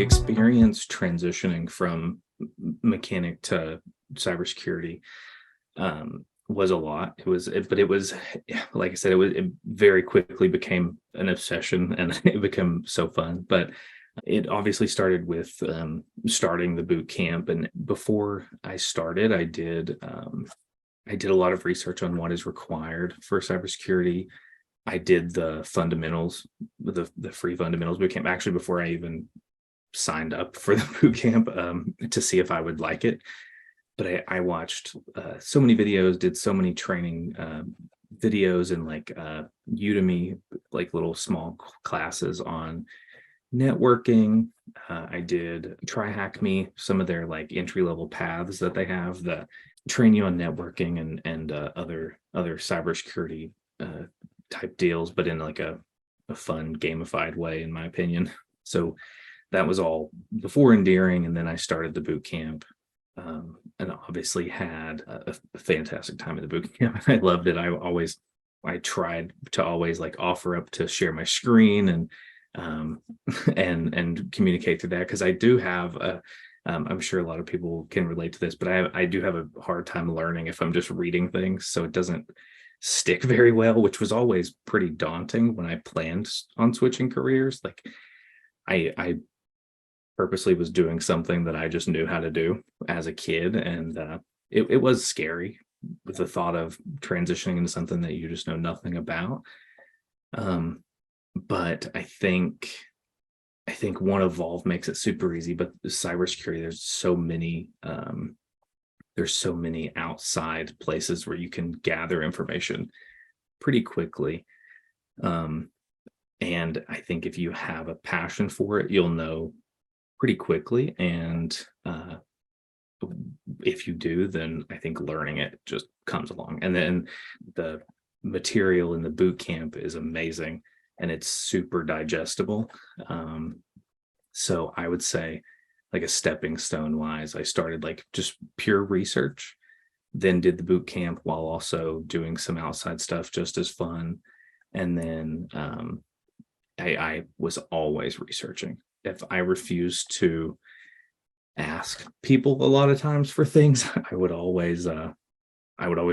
experience transitioning from mechanic to cybersecurity was a lot. But it was, like I said, it very quickly became an obsession, and it became so fun. But it obviously started with starting the boot camp, and before I started, I did a lot of research on what is required for cybersecurity. I did the fundamentals, the free fundamentals boot camp, actually before I even signed up for the boot camp, to see if I would like it. But I watched so many videos, did so many training videos, and like Udemy, like little small classes on networking. I did Try Hack Me, some of their like entry level paths that they have that train you on networking and other cybersecurity type deals, but in like a fun gamified way, in my opinion. So that was all before Endearing, and then I started the boot camp, and obviously had a fantastic time at the boot camp. I loved it. I tried to always like offer up to share my screen and and communicate through that, because I do have a I'm sure a lot of people can relate to this, but I do have a hard time learning if I'm just reading things, so it doesn't stick very well, which was always pretty daunting when I planned on switching careers. Like I purposely was doing something that I just knew how to do as a kid, and it was scary with the thought of transitioning into something that you just know nothing about. But I think one Evolve makes it super easy, but the cybersecurity, there's so many outside places where you can gather information pretty quickly. And I think if you have a passion for it, you'll know pretty quickly. And if you do, then I think learning it just comes along. And then the material in the boot camp is amazing, and it's super digestible. So I would say, like a stepping stone wise, I started like just pure research, then did the boot camp while also doing some outside stuff just as fun. And then I was always researching. If I refused to ask people a lot of times for things, I would always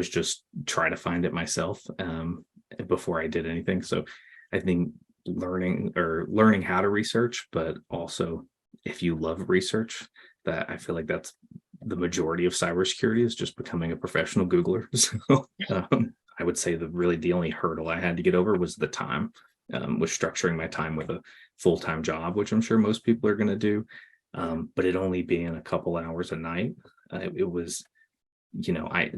just try to find it myself before I did anything. So I think learning how to research, but also if you love research, that I feel like that's the majority of cybersecurity, is just becoming a professional Googler. So I would say the only hurdle I had to get over was the time, was structuring my time with a full-time job, which I'm sure most people are going to do. But it only being a couple hours a night, it was, I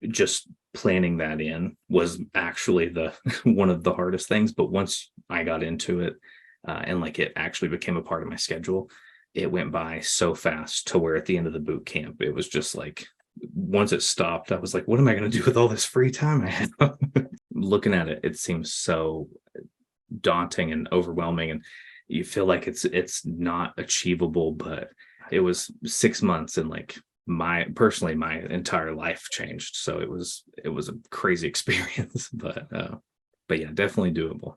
just planning that in was actually the one of the hardest things. But once I got into it, and like it actually became a part of my schedule, it went by so fast, to where at the end of the boot camp, it was just like, once it stopped, I was like, what am I going to do with all this free time I have? Looking at it, it seems so daunting and overwhelming, and you feel like it's not achievable. But it was 6 months, and like my entire life changed. So it was a crazy experience, but yeah, definitely doable.